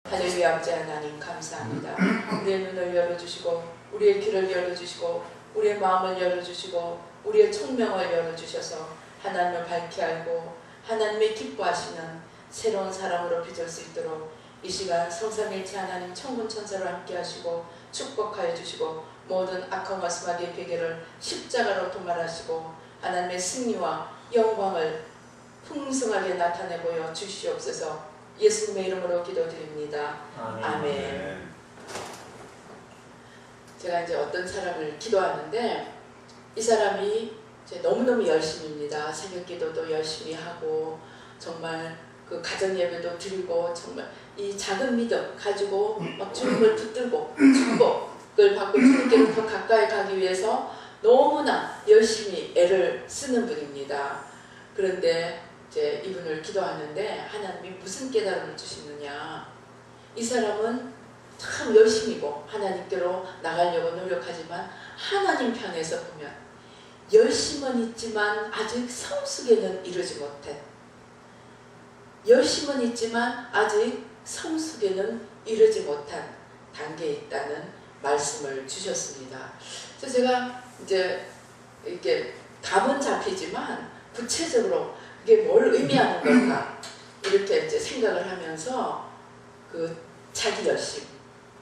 할렐루야. 아버지 하나님 감사합니다. 우리의 눈을 열어주시고 우리의 귀를 열어주시고 우리의 마음을 열어주시고 우리의 총명을 열어주셔서 하나님을 밝히 알고 하나님의 기뻐하시는 새로운 사람으로 빚을 수 있도록 이 시간 성삼일체 하나님 천군천사로 함께 하시고 축복하여 주시고 모든 악한 말씀하기의 베개를 십자가로 도말하시고 하나님의 승리와 영광을 풍성하게 나타내 보여 주시옵소서. 예수님의 이름으로 기도드립니다. 아멘. 제가 이제 어떤 사람을 기도하는데 이 사람이 이제 너무너무 열심입니다. 새벽 기도도 열심히 하고 정말 그 가정 예배도 드리고 정말 이 작은 믿음 가지고 막 주님을 붙들고 축복을 받고 주님께 더 가까이 가기 위해서 너무나 열심히 애를 쓰는 분입니다. 그런데 이제 이분을 기도하는데 하나님이 무슨 깨달음을 주시느냐, 이 사람은 참 열심이고 하나님께로 나가려고 노력하지만 하나님 편에서 보면 열심은 있지만 아직 성숙에는 이르지 못해. 열심은 있지만 아직 성숙에는 이르지 못한 단계에 있다는 말씀을 주셨습니다. 그래서 제가 이제 이렇게 감은 잡히지만 구체적으로 이게 뭘 의미하는 걸까 이렇게 이제 생각을 하면서 그 자기 열심,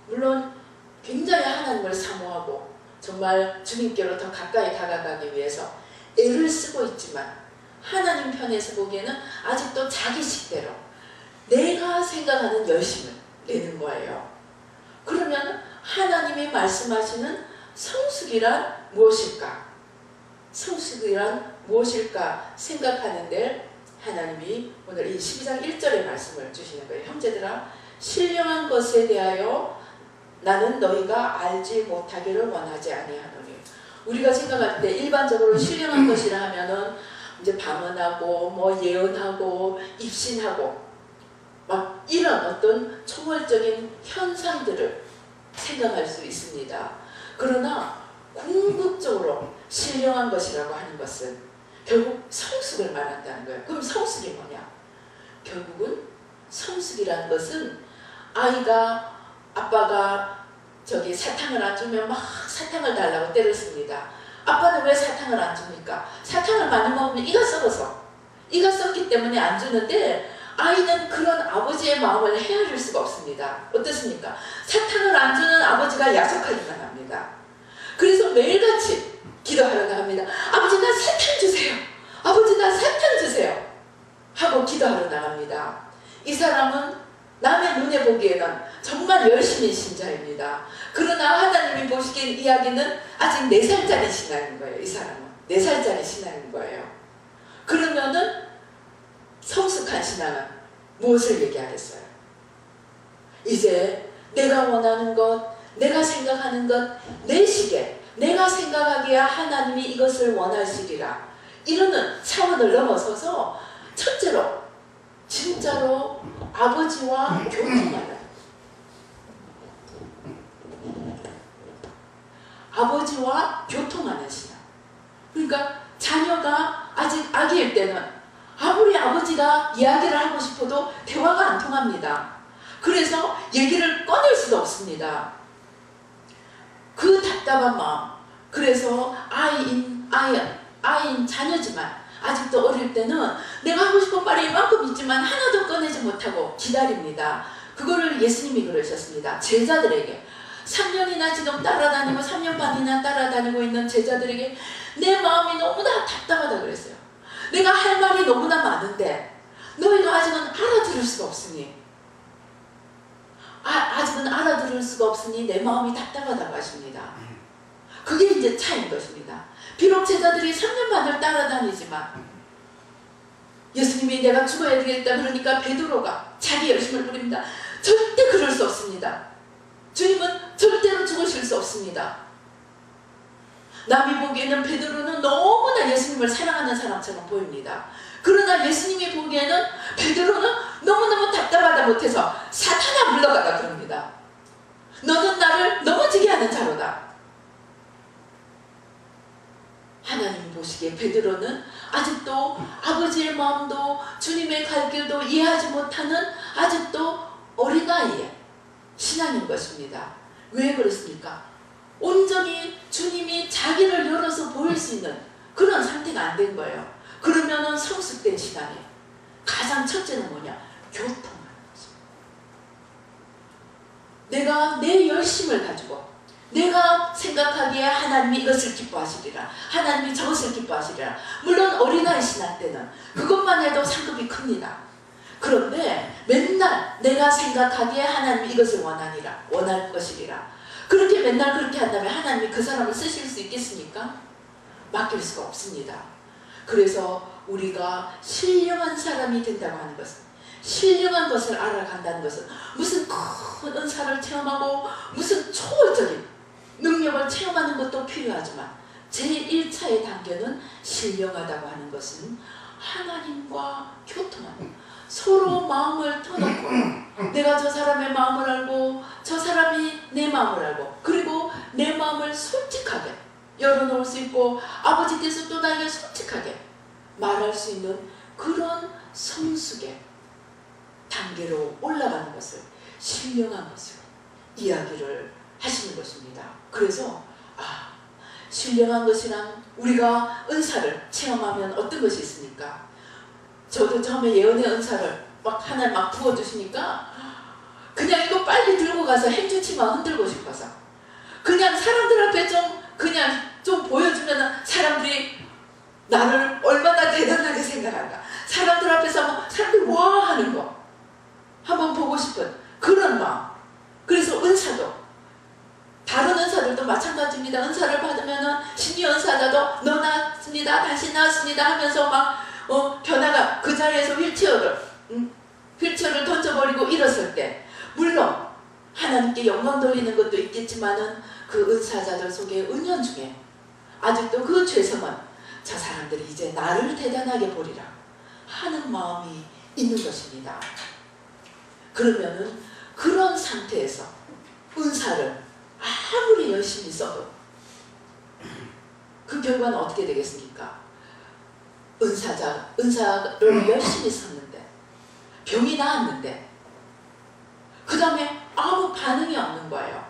물론 굉장히 하나님을 사모하고 정말 주님께로 더 가까이 다가가기 위해서 애를 쓰고 있지만 하나님 편에서 보기에는 아직도 자기 식대로 내가 생각하는 열심을 내는 거예요. 그러면 하나님이 말씀하시는 성숙이란 무엇일까? 성숙이란 무엇일까 생각하는데 하나님이 오늘 이 12장 1절의 말씀을 주시는 거예요. 형제들아, 신령한 것에 대하여 나는 너희가 알지 못하기를 원하지 아니하노니. 우리가 생각할 때 일반적으로 신령한 것이라 하면은 이제 방언하고 뭐 예언하고 입신하고 막 이런 어떤 초월적인 현상들을 생각할 수 있습니다. 그러나 궁극적으로 신령한 것이라고 하는 것은 결국 성숙을 말한다는 거예요. 그럼 성숙이 뭐냐? 결국은 성숙이라는 것은 아이가 아빠가 저기 사탕을 안 주면 막 사탕을 달라고 때를 씁니다. 아빠는 왜 사탕을 안 줍니까? 사탕을 많이 먹으면 이가 썩어서, 이가 썩기 때문에 안 주는데 아이는 그런 아버지의 마음을 헤아릴 수가 없습니다. 어떻습니까? 사탕을 안 주는 아버지가 야속하기만 합니다. 그래서 매일같이 기도하러 나갑니다. 아버지 나 사탕 주세요. 아버지 나 사탕 주세요. 하고 기도하러 나갑니다. 이 사람은 남의 눈에 보기에는 정말 열심히 신자입니다. 그러나 하나님이 보시기엔 이야기는 아직 4살짜리 신앙인 거예요. 이 사람은 4살짜리 신앙인 거예요. 그러면은 성숙한 신앙은 무엇을 얘기하겠어요? 이제 내가 원하는 것, 내가 생각하는 것, 내 시계, 내가 생각하기에 하나님이 이것을 원하시리라 이러는 차원을 넘어서서 첫째로 진짜로 아버지와 교통하는, 아버지와 교통하는 신앙. 그러니까 자녀가 아직 아기일 때는 아무리 아버지가 이야기를 하고 싶어도 대화가 안 통합니다. 그래서 얘기를 꺼낼 수도 없습니다. 그 답답한 마음. 그래서 아이인 자녀지만 아직도 어릴 때는 내가 하고 싶은 말이 이만큼 있지만 하나도 꺼내지 못하고 기다립니다. 그거를 예수님이 그러셨습니다. 제자들에게 3년이나 지금 따라다니고 3년 반이나 따라다니고 있는 제자들에게 내 마음이 너무나 답답하다 그랬어요. 내가 할 말이 너무나 많은데 너희가 아직은 알아들을 수가 없으니 아직은 알아들을 수가 없으니 내 마음이 답답하다고 하십니다. 그게 이제 차이인 것입니다. 비록 제자들이 3년 반을 따라다니지만 예수님이 내가 죽어야 되겠다 그러니까 베드로가 자기 열심을 부립니다. 절대 그럴 수 없습니다. 주님은 절대로 죽으실 수 없습니다. 남이 보기에는 베드로는 너무나 예수님을 사랑하는 사람처럼 보입니다. 그러나 예수님이 보기에는 베드로는 너무너무 답답하다 못해서 사탄아 물러가라 그럽니다. 너는 나를 넘어지게 하는 자로다. 하나님 보시기에 베드로는 아직도 아버지의 마음도 주님의 갈 길도 이해하지 못하는 아직도 어린아이에 신앙인 것입니다. 왜 그렇습니까? 온전히 주님이 자기를 열어서 보일 수 있는 그런 상태가 안 된 거예요. 그러면은 성숙된 신앙이에요. 가장 첫째는 뭐냐? 교통하는 거죠. 내가 내 열심을 가지고 내가 생각하기에 하나님이 이것을 기뻐하시리라, 하나님이 저것을 기뻐하시리라. 물론 어린아이 신앙 때는 그것만 해도 상급이 큽니다. 그런데 맨날 내가 생각하기에 하나님이 이것을 원할 것이리라, 그렇게 맨날 그렇게 한다면 하나님이 그 사람을 쓰실 수 있겠습니까? 맡길 수가 없습니다. 그래서 우리가 신령한 사람이 된다고 하는 것은, 신령한 것을 알아간다는 것은 무슨 큰 은사를 체험하고 무슨 초월적인 능력을 체험하는 것도 필요하지만 제1차의 단계는 신령하다고 하는 것은 하나님과 교통하는, 서로 마음을 터놓고 내가 저 사람의 마음을 알고 저 사람이 내 마음을 알고, 그리고 내 마음을 솔직하게 열어놓을 수 있고 아버지께서 또 나에게 솔직하게 말할 수 있는 그런 성숙의 단계로 올라가는 것을 신령한 것으로 이야기를 하시는 것입니다. 그래서 신령한 것이란 우리가 은사를 체험하면 어떤 것이 있습니까? 저도 처음에 예언의 은사를 하나님 부어주시니까 그냥 이거 빨리 들고 가서 행주치마 흔들고 싶어서 그냥 사람들 앞에 좀 보여주면 사람들이 나를 얼마나 대단하게 생각할까, 사람들 앞에서 사람들이 와 하는 거 한번 보고 싶은 그런 마음. 그래서 은사도 다른 은사들도 마찬가지입니다. 은사를 받으면은 신유 은사자도 너 나왔습니다, 다시 나왔습니다 하면서 변화가 그 자리에서 휠체어를 던져버리고 일었을 때, 물론 하나님께 영광 돌리는 것도 있겠지만은 그 은사자들 속에 은연 중에 아직도 그 죄성은 저 사람들이 이제 나를 대단하게 보리라 하는 마음이 있는 것입니다. 그러면은 그런 상태에서 은사를 아무리 열심히 써도 그 결과는 어떻게 되겠습니까? 은사를 열심히 썼는데 병이 나았는데 그 다음에 아무 반응이 없는 거예요.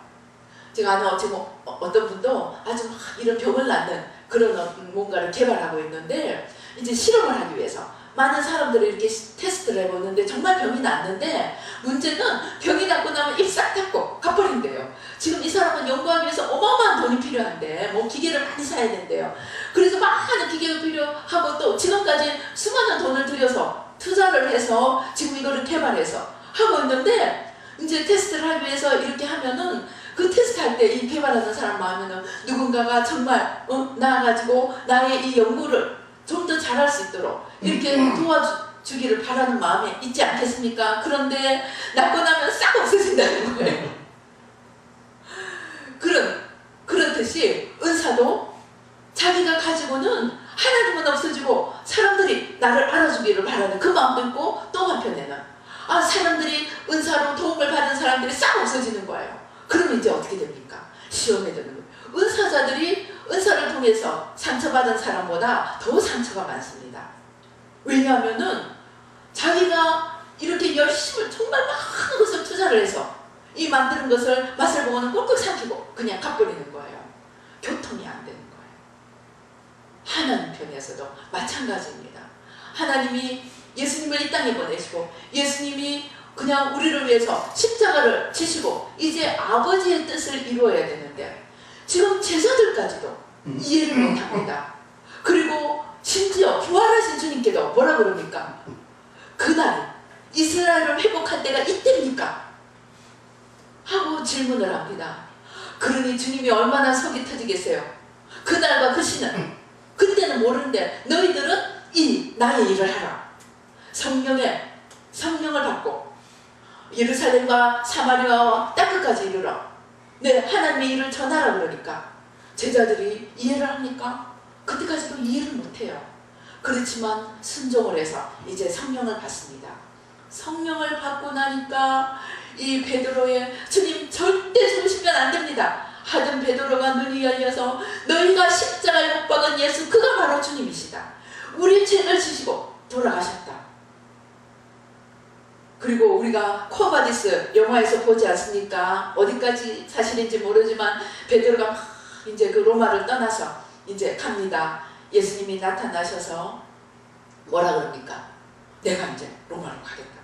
제가 아는 어떤 분도 아주 막 이런 병을 낳는 그런 뭔가를 개발하고 있는데, 이제 실험을 하기 위해서 많은 사람들을 이렇게 테스트를 해보는데 정말 병이 났는데, 문제는 병이 났고 나면 입 싹 닫고 가버린대요. 지금 이 사람은 연구하기 위해서 어마어마한 돈이 필요한데 기계를 많이 사야 된대요. 그래서 많은 기계가 필요하고 또 지금까지 수많은 돈을 들여서 투자를 해서 지금 이거를 개발해서 하고 있는데, 이제 테스트를 하기 위해서 이렇게 하면은 그 테스트 할 때 이 개발하는 사람 마음에는 누군가가 정말 나와가지고 나의 이 연구를 좀 더 잘할 수 있도록 이렇게 도와주기를 바라는 마음에 있지 않겠습니까? 그런데 낳고 나면 싹 없어진다는 거예요. 그렇듯이 은사도 자기가 가지고는 하나님은 없어지고 사람들이 나를 알아주기를 바라는 그 마음도 있고, 또 한편에는 사람들이 은사로 도움을 받은 사람들이 싹 없어지는 거예요. 그러면 이제 어떻게 됩니까? 시험에 드는 거예요. 은사자들이 은사를 통해서 상처받은 사람보다 더 상처가 많습니다. 왜냐하면은 자기가 이렇게 열심을 정말 많은 것을 투자를 해서 이 만드는 것을 맛을 보고는 꼴깍 삼키고 그냥 갚버리는 거예요. 교통이 안 되는 거예요. 하나님 편에서도 마찬가지입니다. 하나님이 예수님을 이 땅에 보내시고 예수님이 그냥 우리를 위해서 십자가를 지시고 이제 아버지의 뜻을 이루어야 되는데 지금 제자들까지도 이해를 못합니다. 그리고 심지어 부활하신 주님께도 뭐라 그럽니까? 그날 이스라엘을 회복할 때가 이때입니까? 하고 질문을 합니다. 그러니 주님이 얼마나 속이 터지겠어요? 그날과 그 시는 그때는 모르는데 너희들은 나의 일을 하라. 성령을 받고 예루살렘과 사마리아와 땅끝까지 이르러 네, 하나님의 일을 전하라 그러니까 제자들이 이해를 합니까? 그때까지도 이해를 못해요. 그렇지만 순종을 해서 이제 성령을 받습니다. 성령을 받고 나니까 이 베드로의 주님 절대 죽으시면 안 됩니다 하던 베드로가 눈이 열려서 너희가 십자가에 못 박은 예수 그가 바로 주님이시다. 우리 죄를 지시고 돌아가셨다. 그리고 우리가 코바디스 영화에서 보지 않습니까? 어디까지 사실인지 모르지만 베드로가 막 이제 그 로마를 떠나서 이제 갑니다. 예수님이 나타나셔서 뭐라 그럽니까? 내가 이제 로마로 가겠다.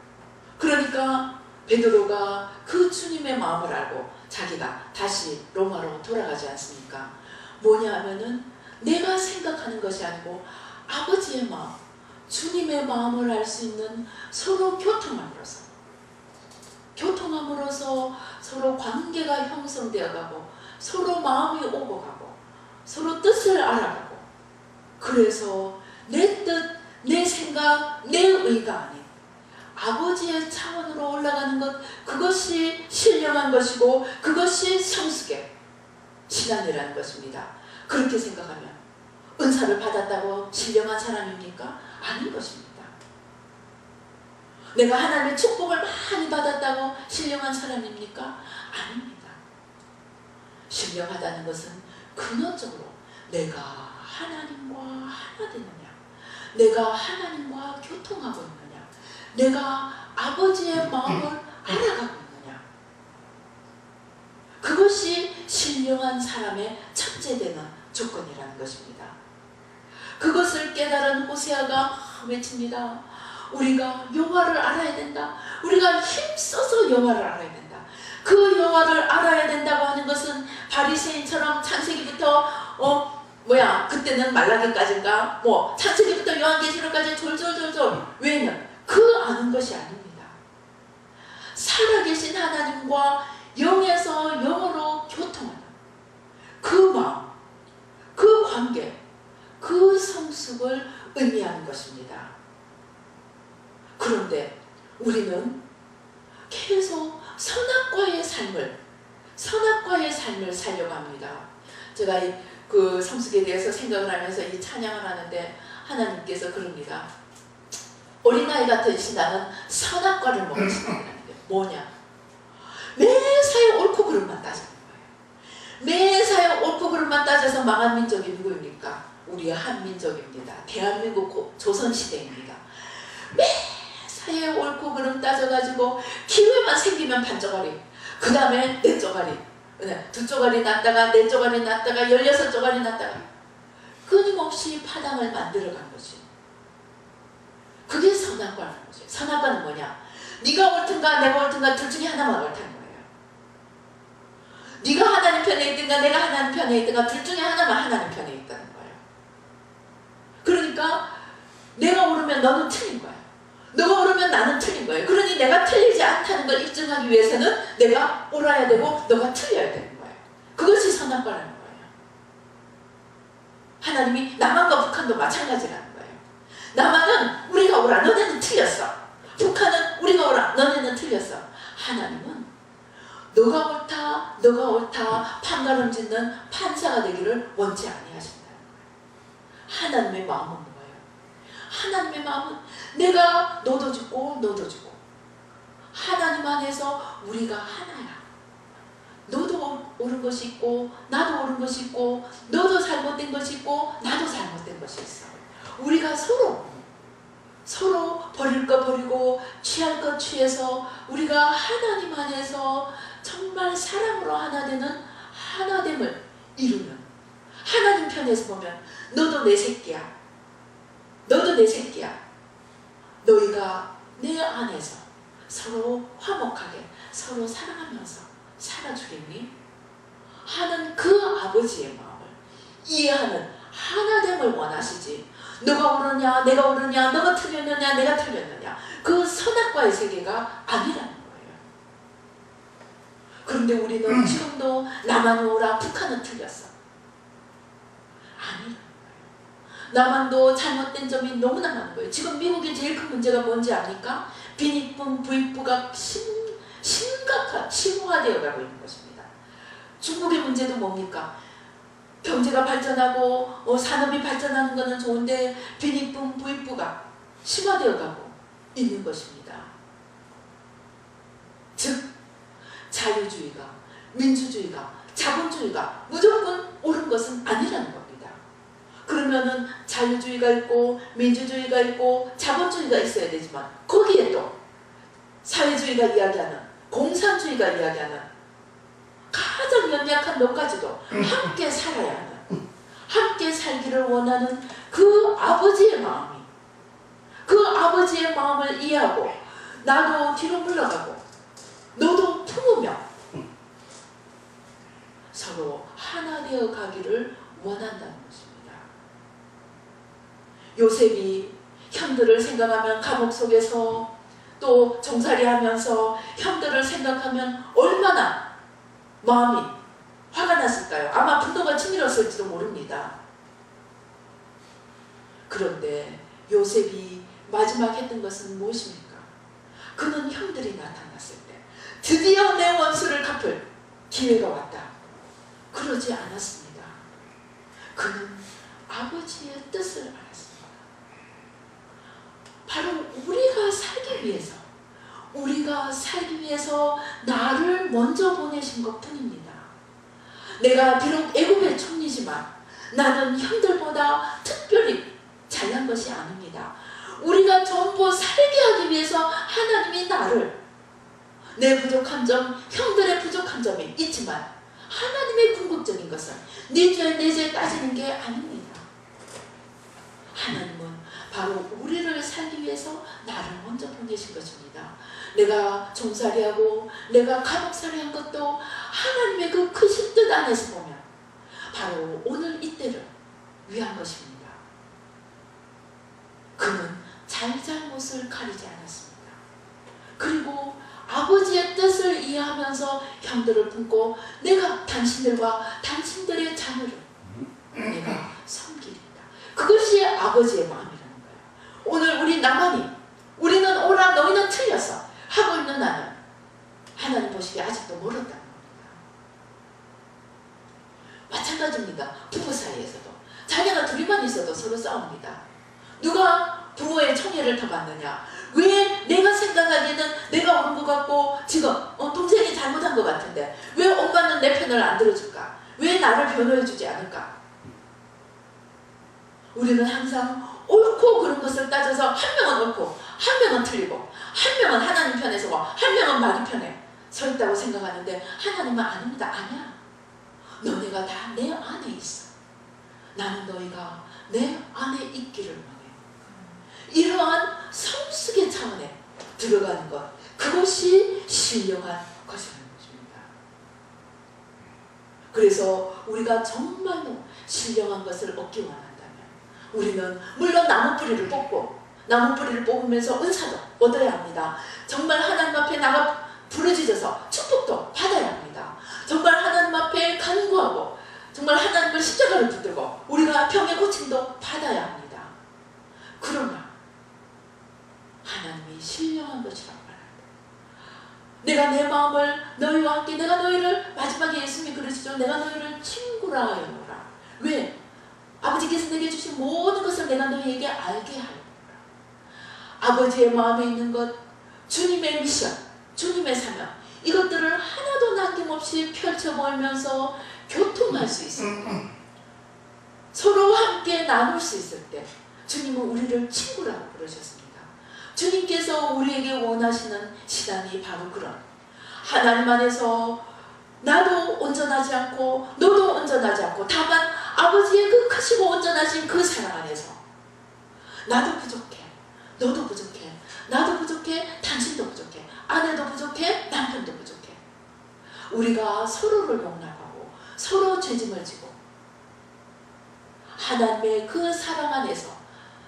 그러니까 베드로가 그 주님의 마음을 알고 자기가 다시 로마로 돌아가지 않습니까? 뭐냐 하면은 내가 생각하는 것이 아니고 아버지의 마음, 주님의 마음을 알 수 있는 서로 교통함으로써 서로 관계가 형성되어 가고 서로 마음이 오고 가고 서로 뜻을 알아가고, 그래서 내 뜻, 내 생각, 내 의가 아닌 아버지의 차원으로 올라가는 것, 그것이 신령한 것이고 그것이 성숙의 신앙이라는 것입니다. 그렇게 생각하면 은사를 받았다고 신령한 사람입니까? 아닌 것입니다. 내가 하나님의 축복을 많이 받았다고 신령한 사람입니까? 아닙니다. 신령하다는 것은 근원적으로 내가 하나님과 하나 되느냐, 내가 하나님과 교통하고 있느냐, 내가 아버지의 마음을 알아가고 있느냐, 그것이 신령한 사람의 첫째되는 조건이라는 것입니다. 그것을 깨달은 호세아가 외칩니다. 우리가 여호와를 알아야 된다. 우리가 힘써서 여호와를 알아야 된다. 그 여호와를 알아야 된다고 하는 것은 바리새인처럼 창세기부터 그때는 말라기까지인가 창세기부터 요한계시록까지 졸졸졸졸 외는 그 아는 것이 아닙니다. 살아계신 하나님과 영에서 영으로 교통하는 그 마음, 그 관계, 그 성숙을 의미하는 것입니다. 그런데 우리는 계속 선악과의 삶을 살려고 합니다. 제가 그 성숙에 대해서 생각을 하면서 이 찬양을 하는데 하나님께서 그럽니다. 어린아이 같은 신앙은 선악과를 먹으신다는 게 뭐냐? 매사에 옳고 그름만 따지는 거예요. 매사에 옳고 그름만 따져서 망한 민족이 누구입니까? 우리의 한민족입니다. 대한민국 조선시대입니다. 매사에 옳고 그름 따져가지고 기회만 생기면 반쪽아리, 그 다음에 네 쪽아리, 두 쪽아리 났다가 네 쪽아리 났다가 16쪽아리 났다가 끊임없이 파당을 만들어간 것이, 그게 선악과라는 거죠. 선악과는 뭐냐? 네가 옳든가 내가 옳든가 둘 중에 하나만 옳다는 거예요. 네가 하나님 편에 있든가 내가 하나님 편에 있든가 둘 중에 하나만 하나님 편에 있다는 거예요. 그러니까 내가 옳으면 너는 틀린 거야. 너가 옳으면 나는 틀린 거예요. 그러니 내가 틀리지 않다는 걸 입증하기 위해서는 내가 옳아야 되고 너가 틀려야 되는 거예요. 그것이 선악과라는 거예요. 하나님이 남한과 북한도 마찬가지라는 거예요. 남한은 우리가 옳아, 너네는 틀렸어. 북한은 우리가 옳아, 너네는 틀렸어. 하나님은 너가 옳다 판가름 짓는 판사가 되기를 원치 아니하신다는 거예요. 하나님의 마음은 뭐예요? 하나님의 마음은 내가 너도 주고 너도 주고, 하나님 안에서 우리가 하나야. 너도 옳은 것이 있고 나도 옳은 것이 있고, 너도 잘못된 것이 있고 나도 잘못된 것이 있어. 우리가 서로 버릴 거 버리고 취할 것 취해서 우리가 하나님 안에서 정말 사랑으로 하나 되는 하나됨을 이루는, 하나님 편에서 보면 너도 내 새끼야, 너도 내 새끼야, 너희가 내 안에서 서로 화목하게 서로 사랑하면서 살아주겠니? 하는 그 아버지의 마음을 이해하는 하나됨을 원하시지, 너가 옳으냐 내가 옳으냐, 너가 틀렸느냐 내가 틀렸느냐, 그 선악과의 세계가 아니라는 거예요. 그런데 우리는 지금도 남한이 옳아 북한은 틀렸어. 아니라는 거예요. 남한도 잘못된 점이 너무나 많은 거예요. 지금 미국의 제일 큰 문제가 뭔지 아닙니까? 빈익분 부익부가 심화되어 가고 있는 것입니다. 중국의 문제도 뭡니까? 경제가 발전하고 산업이 발전하는 것은 좋은데 빈익분 부익부가 심화되어 가고 있는 것입니다. 즉 자유주의가, 민주주의가, 자본주의가 무조건 옳은 것은 아니라는 겁니다. 그러면은 자유주의가 있고 민주주의가 있고 자본주의가 있어야 되지만 거기에 또 사회주의가 이야기하는, 공산주의가 이야기하는 가장 연약한 몇 가지도 함께 살아야 하는, 함께 살기를 원하는 그 아버지의 마음이, 그 아버지의 마음을 이해하고 나도 뒤로 물러가고 너도 품으며 서로 하나 되어 가기를 원한다는 것입니다. 요셉이 형들을 생각하면 감옥 속에서 또 종살이하면서 형들을 생각하면 얼마나 마음이 화가 났을까요? 아마 분노가 치밀었을지도 모릅니다. 그런데 요셉이 마지막 했던 것은 무엇입니까? 그는 형들이 나타났을 때 드디어 내 원수를 갚을 기회가 왔다. 그러지 않았습니다. 그는 아버지의 뜻을 알았습니다. 바로 우리가 살기 위해서 나를 먼저 보내신 것 뿐입니다. 내가 비록 애굽의 총리지만 나는 형들보다 특별히 잘난 것이 아닙니다. 우리가 전부 살게 하기 위해서 하나님이 나를, 내 부족한 점, 형들의 부족한 점이 있지만 하나님의 궁극적인 것은 네 죄, 내 죄 따지는 게 아닙니다. 하나님은 바로 우리를 살기 위해서 나를 먼저 보내신 것입니다. 내가 종살이하고 내가 감옥살이한 것도 하나님의 그 크신 뜻 안에서 보면 바로 오늘 이때를 위한 것입니다. 그는 잘잘못을 가리지 않았습니다. 그리고 아버지의 뜻을 이해하면서 형들을 품고 내가 당신들과 당신들의 자녀를 내가 섬기리다. 그것이 아버지의 마음이라는 거예요. 오늘 우리 나만이, 우리는 오라 너희는 틀렸어 하고 있는 나는 하나님 보시기에 아직도 멀었다는 겁니다. 마찬가지입니다. 부부 사이에서도 자녀가 둘이만 있어도 서로 싸웁니다. 누가 부모의 총애를 더 받느냐? 왜 내가 생각하기에는 내가 옳은 것 같고 지금 동생이 잘못한 것 같은데 왜 엄마는 내 편을 안 들어줄까? 왜 나를 변호해주지 않을까? 우리는 항상 옳고 그른 것을 따져서 한 명은 옳고 한 명은 틀리고 한 명은 하나님 편에 서고 한 명은 마귀 편에 서 있다고 생각하는데 하나님은 아닙니다. 아니야. 너네가 다 내 안에 있어. 나는 너희가 내 안에 있기를 원해. 이러한 성숙의 차원에 들어가는 것, 그것이 신령한 것이라는 것입니다. 그래서 우리가 정말로 신령한 것을 얻기 원한다면 우리는 물론 나무 뿌리를 뽑고 나무 뿌리를 뽑으면서 은사도 얻어야 합니다. 정말 하나님 앞에 나가 부르짖어서 축복도 받아야 합니다. 정말 하나님 앞에 간구하고 정말 하나님을 십자가를 붙들고 우리가 병의 고침도 받아야 합니다. 그러나 하나님이 신령한 것이라고 말합니다. 내가 내 마음을 너희와 함께, 내가 너희를, 마지막에 예수님이 그러시죠. 내가 너희를 친구라 하노라. 왜? 아버지께서 내게 주신 모든 것을 내가 너희에게 알게 하노라. 아버지의 마음에 있는 것, 주님의 미션, 주님의 사명, 이것들을 하나도 남김없이 펼쳐보면서 교통할 수 있을 때, 서로 함께 나눌 수 있을 때 주님은 우리를 친구라고 부르셨습니다. 주님께서 우리에게 원하시는 시간이 바로 그런, 하나님 안에서 나도 온전하지 않고 너도 온전하지 않고 다만 아버지의 그 크시고 온전하신 그 사랑 안에서 나도 부족해, 너도 부족해, 나도 부족해, 당신도 부족해, 아내도 부족해, 남편도 부족해. 우리가 서로를 용납하고 서로 죄짐을 지고 하나님의 그 사랑 안에서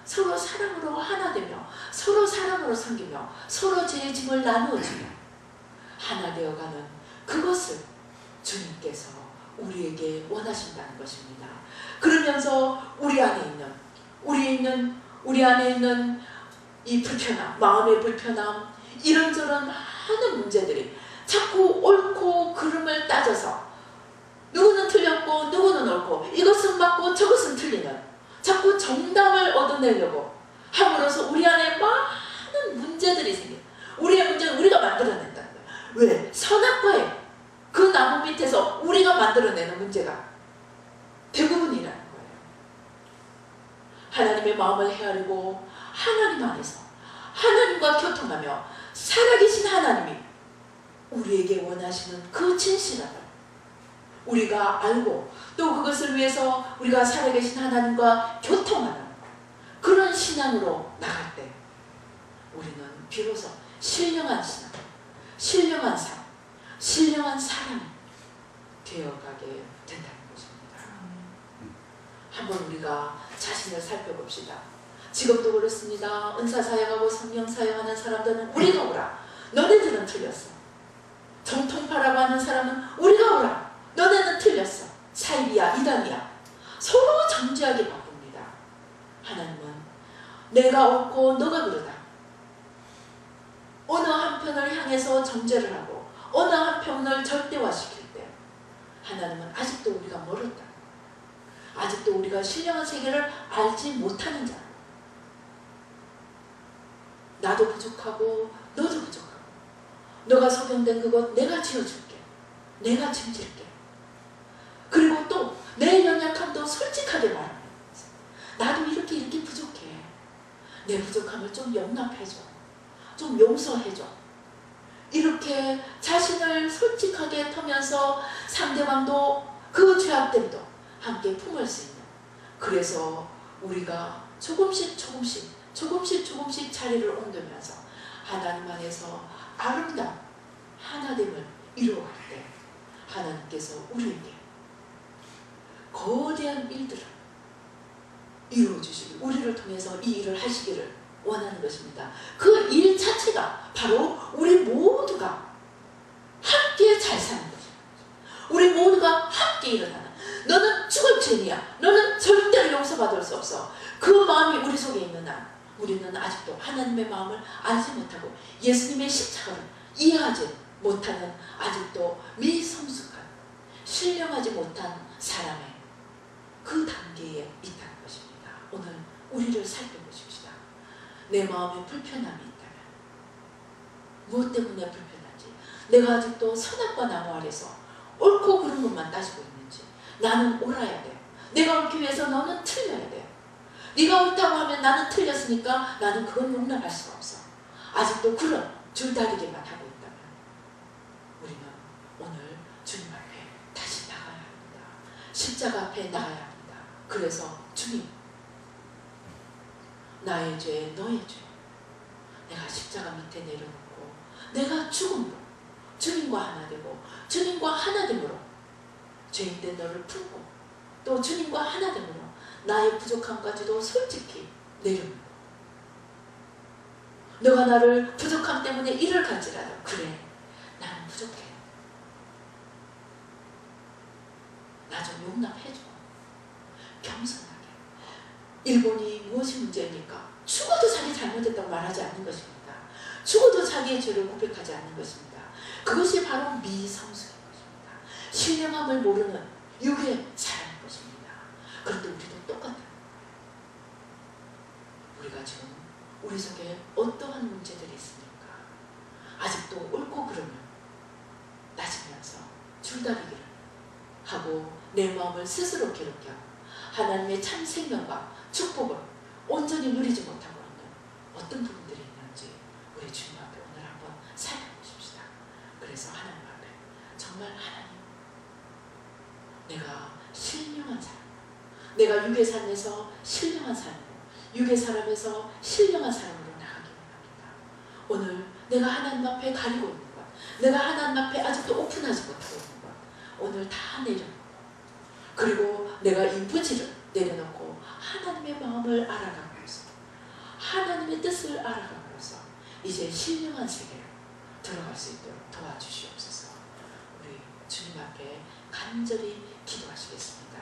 서로 사랑으로 하나 되며 서로 사랑으로 섬기며 서로 죄의 짐을 나누어주며 하나 되어가는 그것을 주님께서 우리에게 원하신다는 것입니다. 그러면서 우리 안에 있는 이 불편함, 마음의 불편함, 이런저런 많은 문제들이 자꾸 옳고 그름을 따져서 누구는 틀렸고 누구는 옳고 이것은 맞고 저것은 틀리는, 자꾸 정답을 얻어내려고 함으로써 우리 안에 많은 문제들이 생겨요. 우리의 문제는 우리가 만들어낸다는 거예요. 왜? 선악과의 그 나무 밑에서 우리가 만들어내는 문제가 대부분이라는 거예요. 하나님의 마음을 헤아리고 하나님 안에서 하나님과 교통하며 살아계신 하나님이 우리에게 원하시는 그 진실함을 우리가 알고 또 그것을 위해서 우리가 살아계신 하나님과 교통하는 그런 신앙으로 나갈 때 우리는 비로소 신령한 신앙, 신령한 삶, 신령한 사람이 되어가게 된다는 것입니다. 한번 우리가 자신을 살펴봅시다. 직업도 그렇습니다. 은사 사역하고 성령 사역하는 사람들은 우리가 오라. 너네들은 틀렸어. 정통파라고 하는 사람은 우리가 오라. 너네는 틀렸어. 사입이야, 이단이야. 서로 정죄하게 바쁩니다. 하나님은 내가 옳고 너가 그러다. 어느 한편을 향해서 정죄를 하고 어느 한편을 절대화시킬 때 하나님은 아직도 우리가 멀었다. 아직도 우리가 신령한 세계를 알지 못하는 자. 나도 부족하고 너도 부족하고 너가 소경된 그것 내가 지어줄게. 내가 짐질게. 그리고 또 내 연약함도 솔직하게 말합니다. 나도 이렇게 부족해. 내 부족함을 좀 용납해줘. 좀 용서해줘. 이렇게 자신을 솔직하게 터면서 상대방도 그 죄악됨도 함께 품을 수 있는, 그래서 우리가 조금씩 자리를 옮기면서 하나님 안에서 아름다운 하나됨을 이루어갈 때 하나님께서 우리에게 거대한 일들을 이루어주시고 우리를 통해서 이 일을 하시기를 원하는 것입니다. 그 일 자체가 바로 우리 모두가 함께 잘 사는 것입니다. 우리 모두가 함께 일어나는, 너는 죽을 죄인이야, 너는 절대로 용서받을 수 없어, 그 마음이 우리 속에 있는 한 우리는 아직도 하나님의 마음을 알지 못하고 예수님의 십자가를 이해하지 못하는 아직도 미성숙한 신령하지 못한 사람의 그 단계에 있다는 것입니다. 오늘 우리를 살펴보십시다. 내 마음에 불편함이 있다면 무엇 때문에 불편한지, 내가 아직도 선악과 나무 아래서 옳고 그른 것만 따지고 있는지, 나는 옳아야 돼, 내가 옳기 위해서 너는 틀려야 돼, 네가 옳다고 하면 나는 틀렸으니까 나는 그건 용납할 수가 없어, 아직도 그런 줄다리기만 하고 있다면 우리는 오늘 주님 앞에 다시 나가야 합니다. 십자가 앞에 나가야 합니다. 그래서 주님, 나의 죄, 너의 죄, 내가 십자가 밑에 내려놓고 내가 죽음으로 주님과 하나 되고 주님과 하나 됨으로 죄인된 너를 풀고 또 주님과 하나 됨으로 나의 부족함까지도 솔직히 내려놓고, 너가 나를 부족함 때문에 이를 갈지라도 그래, 나는 부족해, 나 좀 용납해줘. 겸손하게. 일본이 무엇이 문제입니까? 죽어도 자기 잘못했다고 말하지 않는 것입니다. 죽어도 자기의 죄를 고백하지 않는 것입니다. 그것이 바로 미성숙인 것입니다. 신령함을 모르는 육의 사람인 것입니다. 그런데 우리도 똑같아요. 우리가 지금 우리 속에 어떠한 문제들이 있습니까? 아직도 옳고 그름을 따지면서 줄다리기를 하고 내 마음을 스스로 괴롭게 하고 하나님의 참 생명과 축복을 온전히 누리지 못하고 있는 어떤 부분들이 있는지 우리 주님 앞에 오늘 한번 살펴보십시다. 그래서 하나님 앞에 정말 하나님, 내가 신령한 사람, 내가 육의 삶에서 신령한 사람으로, 육의 사람에서 신령한 사람으로 나가기 원합니다. 오늘 내가 하나님 앞에 가리고 있는 것, 내가 하나님 앞에 아직도 오픈하지 못하고 있는 것, 오늘 다 내려놓고, 그리고 내가 이 부지를 내려놓고 하나님의 마음을 알아가면서 하나님의 뜻을 알아가면서 이제 신령한 세계로 들어갈 수 있도록 도와주시옵소서. 우리 주님 앞에 간절히 기도하시겠습니다.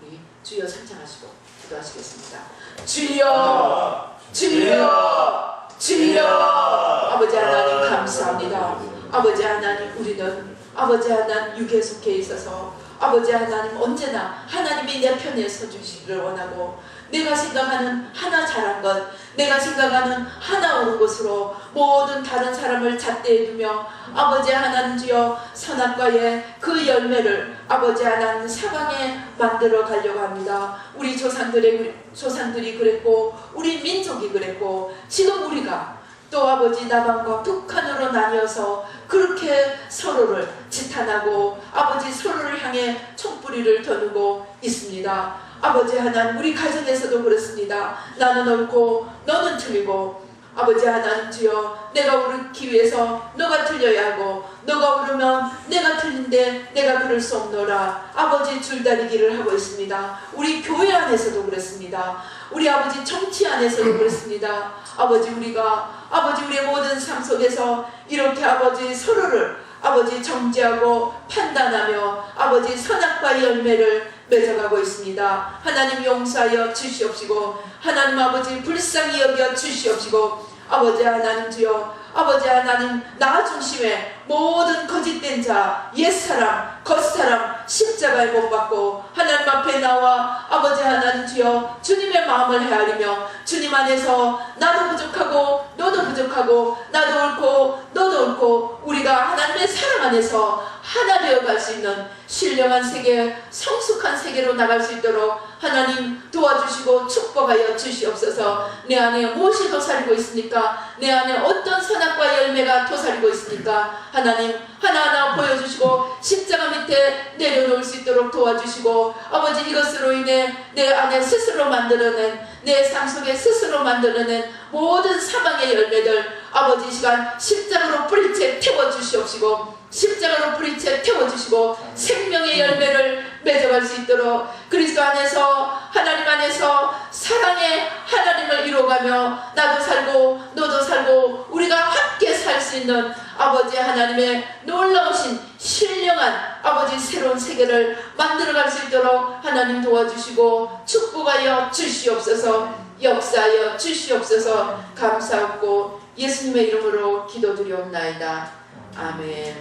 우리 주여 찬양하시고 기도하시겠습니다. 주여, 주여, 주여. 아버지 하나님 감사합니다. 아버지 하나님, 우리는 아버지 하나님 육에 속해 있어서 아버지 하나님 언제나 하나님이 내 편에 서주시기를 원하고, 내가 생각하는 하나 잘한 것, 내가 생각하는 하나 옳은 것으로 모든 다른 사람을 잣대에 두며 아버지 하나님 주여 선악과의 그 열매를 아버지 하나님 사방에 만들어 가려고 합니다. 우리 조상들이 그랬고 우리 민족이 그랬고 지금 우리가 또 아버지 남한과 북한으로 나뉘어서 그렇게 서로를 지탄하고 아버지 서로를 향해 총뿌리를 겨누고 있습니다. 아버지 하나님, 우리 가정에서도 그렇습니다. 나는 옳고 너는 틀리고, 아버지 하나님 주여, 내가 옳기 위해서 너가 틀려야 하고 너가 옳으면 내가 틀린데 내가 그럴 수 없노라. 아버지 줄다리기를 하고 있습니다. 우리 교회 안에서도 그렇습니다. 우리 아버지 정치 안에서도 그렇습니다. 아버지 우리의 모든 삶 속에서 이렇게 아버지 서로를 아버지 정죄하고 판단하며 아버지 선악과의 열매를 맺어가고 있습니다. 하나님 용서하여 주시옵시고, 하나님 아버지 불쌍히 여겨 주시옵시고, 아버지 하나님 주여, 아버지 하나님 나 중심의 모든 거짓된 자, 옛사람, 겉사람 십자가에 못 박고 하나님 앞에 나와 아버지 하나님 주여 주님의 마음을 헤아리며 주님 안에서 나도 부족하고 너도 부족하고 나도 옳고 너도 옳고 우리가 하나님의 사랑 안에서 하나 되어갈 수 있는 신령한 세계, 성숙한 세계로 나갈 수 있도록 하나님 도와주시고 축복하여 주시옵소서. 내 안에 무엇이 도사리고 있습니까? 내 안에 어떤 선악과 열매가 도사리고 있습니까? 하나님 하나하나 보여주시고 십자가 밑에 내려놓을 수 있도록 도와주시고, 아버지 이것으로 인해 내 안에 스스로 만들어낸, 내 삶 속에 스스로 만들어낸 모든 사망의 열매들 아버지 이 시간 십자가로 뿌리채 태워주시옵시고, 십자가로 뿌리채 태워주시고 생명의 열매를 맺어갈 수 있도록 그리스도 안에서 하나님 안에서 사랑의 하나님을 이루어가며 나도 살고 너도 살고 우리가 함께 살 수 있는 아버지 하나님의 놀라우신 신령한 아버지 새로운 세계를 만들어갈 수 있도록 하나님 도와주시고 축복하여 주시옵소서. 역사하여 주시옵소서. 감사하고 예수님의 이름으로 기도드리옵나이다. 아멘.